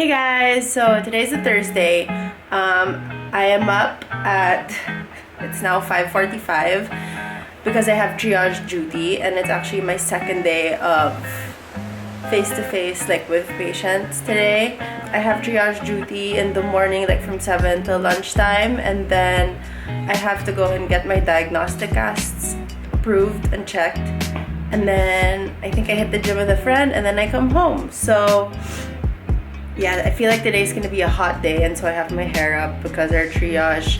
Hey guys, so today's a Thursday. I am up at, it's now 5:45 because I have triage duty, and it's actually my second day of face-to-face like with patients today. I have triage duty in the morning, like from 7 till lunchtime, and then I have to go and get my diagnostic casts approved and checked, and then I think I hit the gym with a friend, and then I come home. So yeah, I feel like today's gonna be a hot day, and so I have my hair up because our triage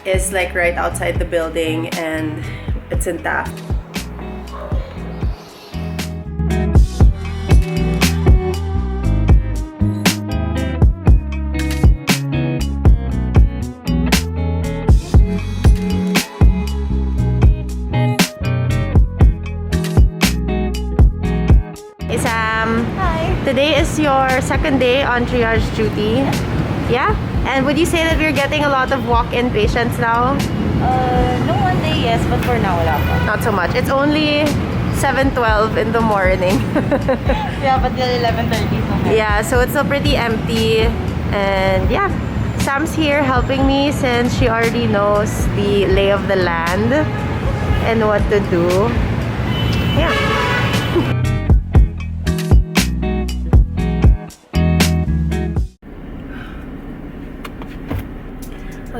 is like right outside the building and it's in Taft. Hey Sam. Hi. Today is your second day on triage duty. Yeah? And would you say that we're getting a lot of walk-in patients now? No, one day yes, but for now wala pa. Not so much. It's only 7:12 in the morning. Yeah, but till 11:30 so. Yeah, so it's still pretty empty. And yeah, Sam's here helping me since she already knows the lay of the land and what to do. Yeah.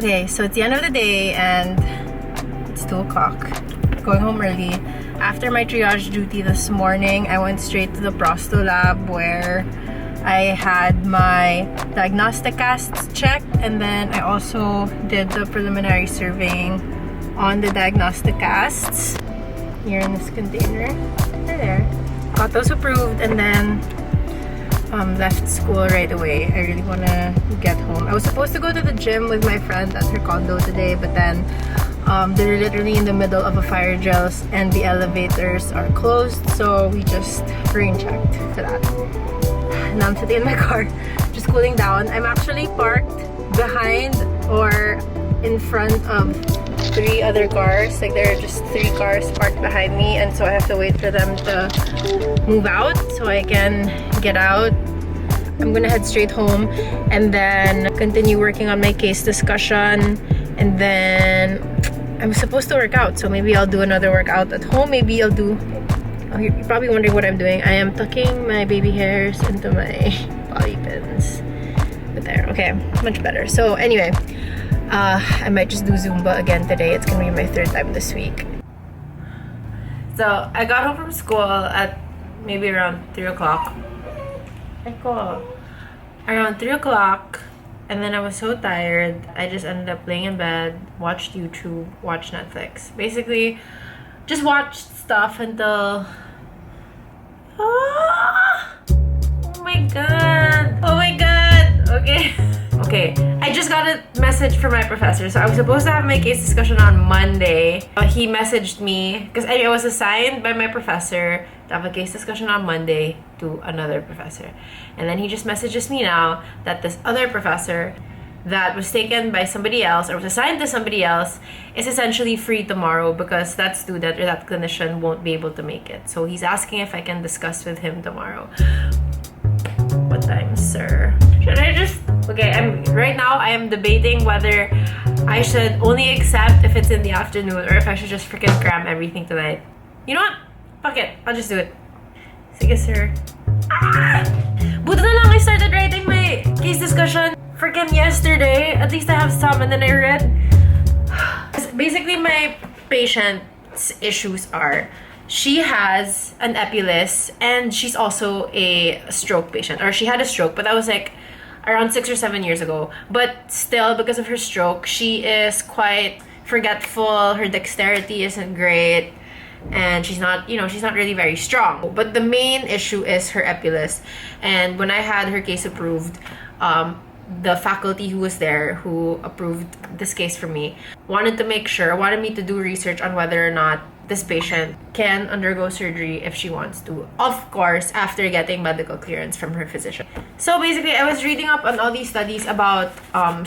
Okay, so it's the end of the day and it's 2 o'clock. Going home early. After my triage duty this morning, I went straight to the prosto lab where I had my diagnostic casts checked, and then I also did the preliminary surveying on the diagnostic casts here in this container. They're there. Got those approved and then left school right away. I really want to get home. I was supposed to go to the gym with my friend at her condo today, but then they're literally in the middle of a fire drill and the elevators are closed, so we just rain checked for that. Now I'm sitting in my car, just cooling down. I'm actually parked behind or in front of 3 other cars. Like there are just 3 cars parked behind me, and so I have to wait for them to move out so I can get out. I'm gonna head straight home and then continue working on my case discussion, and then I'm supposed to work out, so maybe I'll do another workout at home. Maybe I'll do, you're probably wondering what I'm doing. I am tucking my baby hairs into my bobby pins. But there, okay, much better. So anyway, I might just do Zumba again today. It's gonna be my 3rd time this week. So I got home from school at maybe around 3 o'clock. Around 3 o'clock, and then I was so tired, I just ended up laying in bed, watched YouTube, watched Netflix. Basically, just watched stuff until... Oh my god! Oh my god! Okay. Okay, I just got a message from my professor. So I was supposed to have my case discussion on Monday. He messaged me because I was assigned by my professor to have a case discussion on Monday to another professor. And then he just messages me now that this other professor that was taken by somebody else or was assigned to somebody else is essentially free tomorrow because that student or that clinician won't be able to make it. So he's asking if I can discuss with him tomorrow. What time, sir? Should I just... Okay, right now I am debating whether I should only accept if it's in the afternoon or if I should just freaking cram everything tonight. You know what? Fuck it. I'll just do it. Sige, sir. Buti na lang I started writing my case discussion freaking yesterday. At least I have some, and then I read. Basically, my patient's issues are she has an epilepsy and she's also a stroke patient. Or she had a stroke, but that was like around 6 or 7 years ago. But still, because of her stroke, she is quite forgetful. Her dexterity isn't great. And she's not, she's not really very strong. But the main issue is her epilepsy. And when I had her case approved, the faculty who was there, who approved this case for me, wanted me to do research on whether or not this patient can undergo surgery if she wants to. Of course, after getting medical clearance from her physician. So basically, I was reading up on all these studies about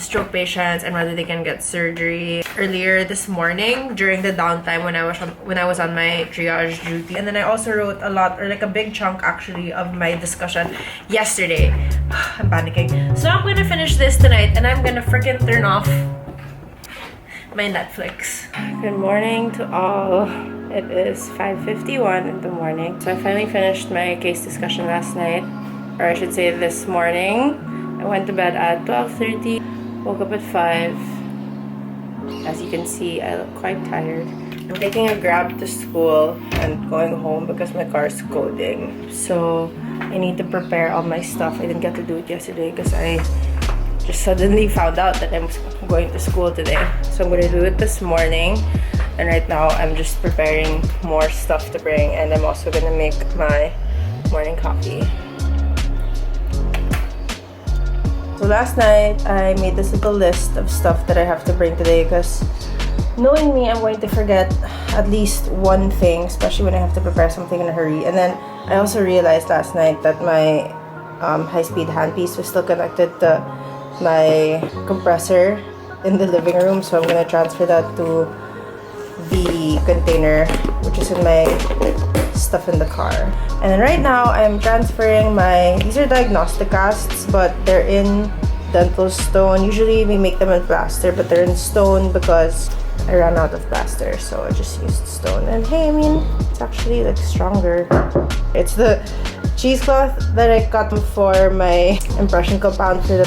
stroke patients and whether they can get surgery earlier this morning during the downtime when I was on my triage duty. And then I also wrote a lot, or like a big chunk actually, of my discussion yesterday I'm panicking. So I'm gonna finish this tonight and I'm gonna freaking turn off my Netflix. Good morning to all. It is 5:51 in the morning. So I finally finished my case discussion last night. Or I should say this morning. I went to bed at 12:30. Woke up at 5. As you can see, I look quite tired. I'm taking a Grab to school and going home because my car's coding. So I need to prepare all my stuff. I didn't get to do it yesterday because I just suddenly found out that I'm going to school today. So I'm going to do it this morning. And right now, I'm just preparing more stuff to bring. And I'm also going to make my morning coffee. So last night, I made this little list of stuff that I have to bring today because knowing me, I'm going to forget at least one thing, especially when I have to prepare something in a hurry. And then I also realized last night that my high-speed handpiece was still connected to my compressor in the living room. So I'm going to transfer that to the container, which is in my stuff in the car. And then right now, I'm transferring these are diagnostic casts, but they're in dental stone. Usually we make them in plaster, but they're in stone because I ran out of plaster, so I just used stone. And hey, I mean, it's actually like stronger. It's the cheesecloth that I cut for my impression compound for the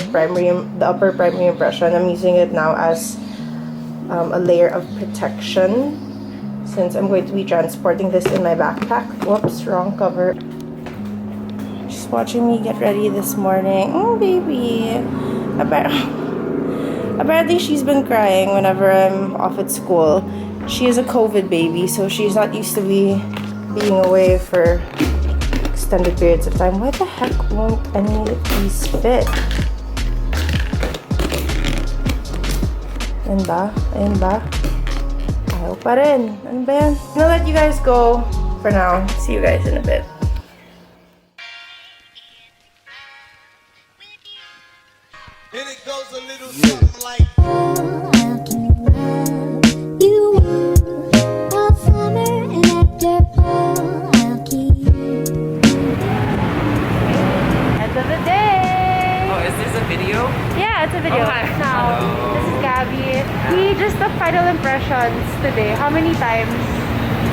upper primary impression. I'm using it now as a layer of protection since I'm going to be transporting this in my backpack. Whoops, wrong cover. Just watching me get ready this morning. Oh, baby. Apparently, she's been crying whenever I'm off at school. She is a COVID baby, so she's not used to being away for extended periods of time. Why the heck won't any of these fit? Ayan ba? Ayan ba? Ayaw pa rin. Ano ba yan? I'm gonna let you guys go for now. See you guys in a bit. And it goes a little something like End of the day! Oh, is this a video? Yeah, it's a video. Oh, hi. Now, Hello. this is Gabby. We just took final impressions today. How many times?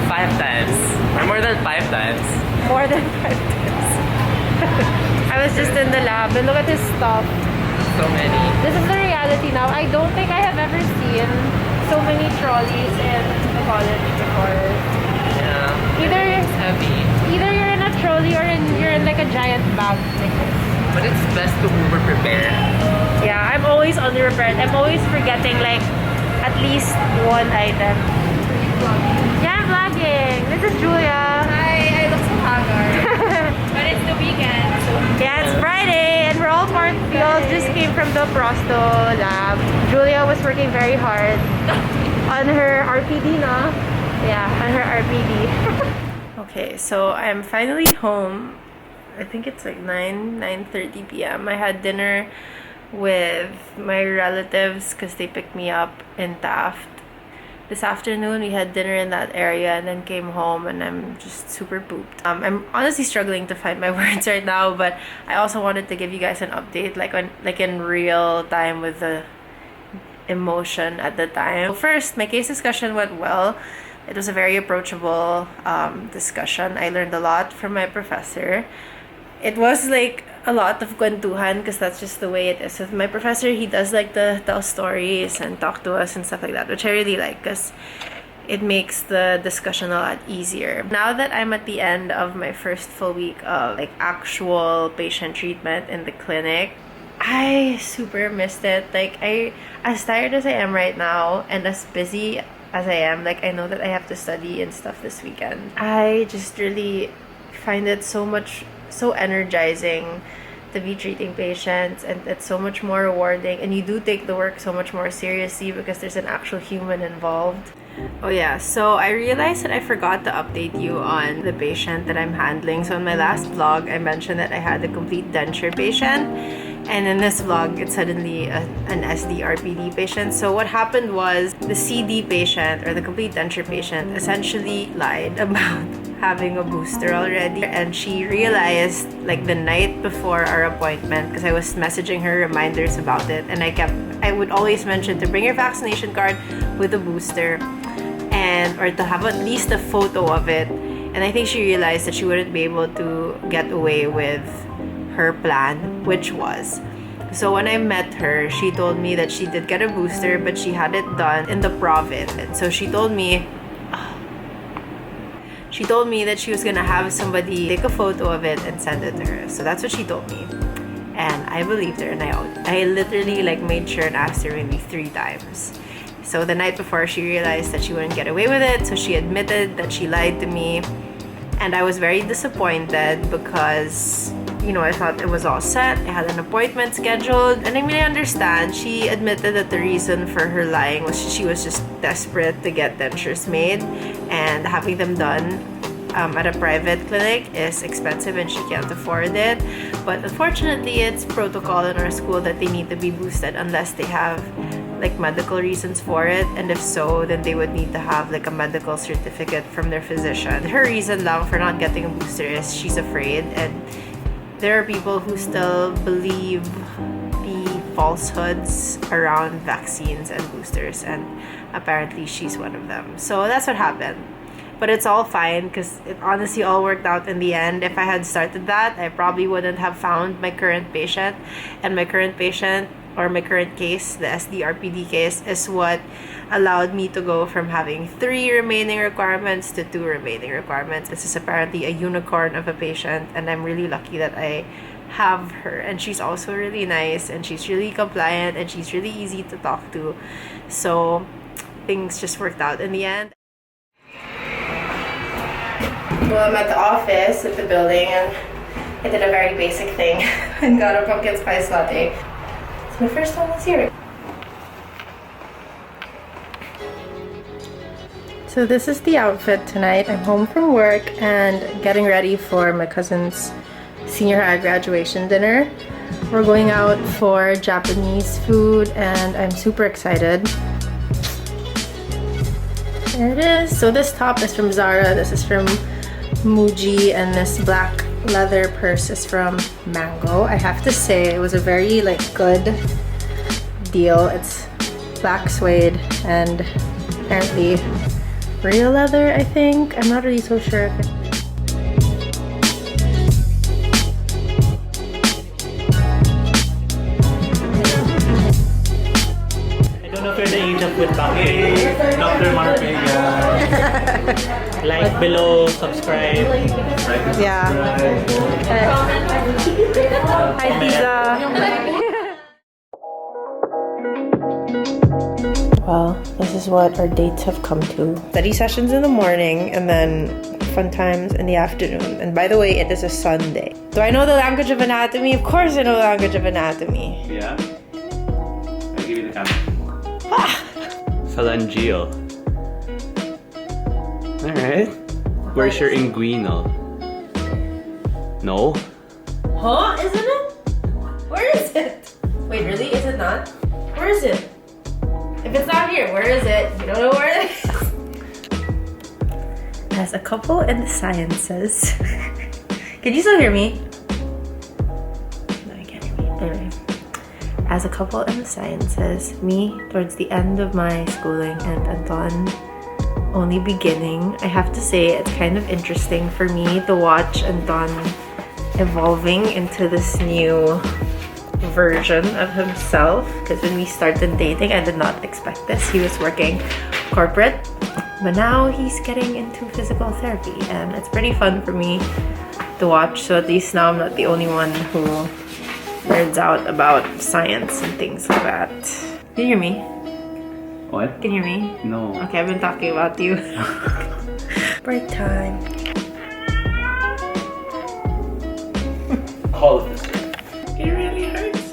5 times. Or more than 5 times. More than 5 times. I was just in the lab and look at this stuff. So many. This is the reality now. I don't think I have ever seen so many trolleys in the college before. Yeah. Either Heavy. you're in a trolley or you're in like a giant bag like this. But it's best to over-prepare. Yeah, I'm always under-prepared. I'm always forgetting like at least one item. Yeah, I'm vlogging. This is Julia. I look so haggard. But it's the weekend, so Yeah, it's Friday and we're all part. We all just came from the Prosto lab. Julia was working very hard on her RPD, no? Yeah, on her RPD. Okay, so I'm finally home. I think it's like 9:30 p.m. I had dinner with my relatives because they picked me up in Taft. This afternoon, we had dinner in that area and then came home and I'm just super pooped. I'm honestly struggling to find my words right now, but I also wanted to give you guys an update like in real time with the emotion at the time. First, my case discussion went well. It was a very approachable discussion. I learned a lot from my professor. It was like a lot of kwentuhan because that's just the way it is. With my professor, he does like to tell stories and talk to us and stuff like that, which I really like because it makes the discussion a lot easier. Now that I'm at the end of my first full week of like actual patient treatment in the clinic, I super missed it. Like as tired as I am right now and as busy as I am, like I know that I have to study and stuff this weekend. I just really find it so energizing to be treating patients, and it's so much more rewarding, and you do take the work so much more seriously because there's an actual human involved. Oh yeah, so I realized that I forgot to update you on the patient that I'm handling. So in my last vlog, I mentioned that I had a complete denture patient, and in this vlog, it's suddenly an SD-RPD patient. So what happened was the CD patient, or the complete denture patient, essentially lied about having a booster already, and she realized like the night before our appointment, because I was messaging her reminders about it, and I would always mention to bring your vaccination card with a booster, and or to have at least a photo of it. And I think she realized that she wouldn't be able to get away with her plan, which was, so when I met her, she told me that she did get a booster, but she had it done in the province. And so she told me that she was gonna have somebody take a photo of it and send it to her. So that's what she told me, and I believed her, and I literally like made sure and asked her maybe 3 times. So the night before, she realized that she wouldn't get away with it, so she admitted that she lied to me, and I was very disappointed because, you know, I thought it was all set. I had an appointment scheduled, and I mean, I understand. She admitted that the reason for her lying was she was just desperate to get dentures made, and having them done at a private clinic is expensive and she can't afford it. But unfortunately, it's protocol in our school that they need to be boosted unless they have like medical reasons for it, and if so, then they would need to have like a medical certificate from their physician. Her reason lang for not getting a booster is she's afraid, and there are people who still believe the falsehoods around vaccines and boosters, and apparently she's one of them. So that's what happened. But it's all fine because it honestly all worked out in the end. If I had started that, I probably wouldn't have found my current patient. And my current patient, or my current case, the SDRPD case, is what allowed me to go from having 3 remaining requirements to 2 remaining requirements. This is apparently a unicorn of a patient, and I'm really lucky that I have her. And she's also really nice, and she's really compliant, and she's really easy to talk to. So things just worked out in the end. Well, I'm at the office at the building, and I did a very basic thing and got a pumpkin spice latte. It's my first time this year. So this is the outfit tonight. I'm home from work and getting ready for my cousin's senior high graduation dinner. We're going out for Japanese food, and I'm super excited. There it is. So this top is from Zara, this is from Muji, and this black leather purse is from Mango. I have to say it was a very like good deal. It's black suede and apparently real leather, I think. I'm not really so sure. I don't know if you're the age of with back. Dr. Marpega. Like below, subscribe. Yeah. Hi, Pizza. Well, this is what our dates have come to. Study sessions in the morning, and then fun times in the afternoon. And by the way, it is a Sunday. Do I know the language of anatomy? Of course I know the language of anatomy. Yeah. I'll give you the camera. Ah! Phalangeal. Alright. Where's your inguinal? No? Huh? Isn't it? Where is it? Wait, really? Is it not? Where is it? If it's not here, where is it? You don't know where it is? As a couple in the sciences. Can you still hear me? No, you can't hear me. Anyway. As a couple in the sciences, me towards the end of my schooling and Anton only beginning, I have to say it's kind of interesting for me to watch Anton evolving into this new version of himself, because when we started dating, I did not expect this. He was working corporate, but now he's getting into physical therapy, and it's pretty fun for me to watch. So at least now I'm not the only one who nerds out about science and things like that. Can you hear me? What? Can you hear me? No. Okay, I've been talking about you. Break time. All of this. It really hurts.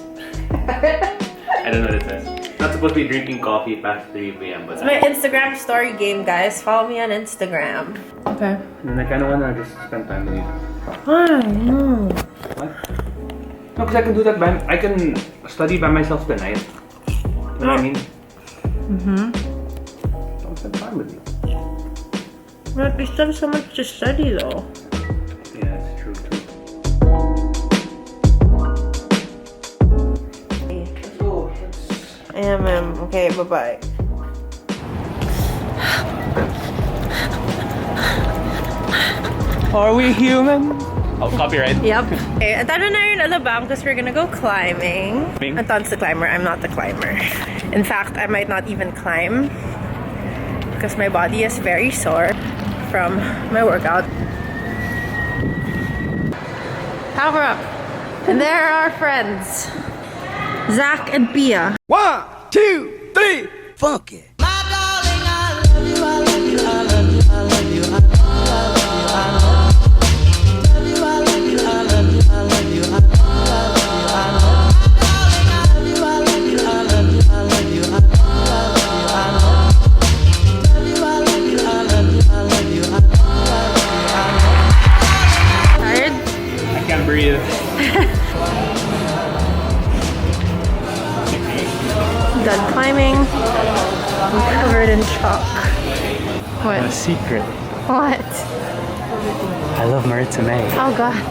I don't know what it says. Not supposed to be drinking coffee past 3 p.m. but It's my Instagram story game, guys. Follow me on Instagram. Okay. And I kind of want to just spend time with you. I know. What? No, because I can do that I can study by myself tonight. You know what I mean? Mm-hmm. Don't spend time with you. But we still have so much to study though. Yeah, it's true too. Okay, bye-bye. Are we human? Oh, copyright. Yep. Okay, tara na yun alabang because we're gonna go climbing. Climbing? Anton's the climber, I'm not the climber. In fact, I might not even climb because my body is very sore from my workout. Power up. And there are our friends. Zach and Pia. 1, 2, 3, funk it. Tired? I can't breathe. Done climbing. I'm covered in chalk. What? A secret. What? I love Maritime. Oh god.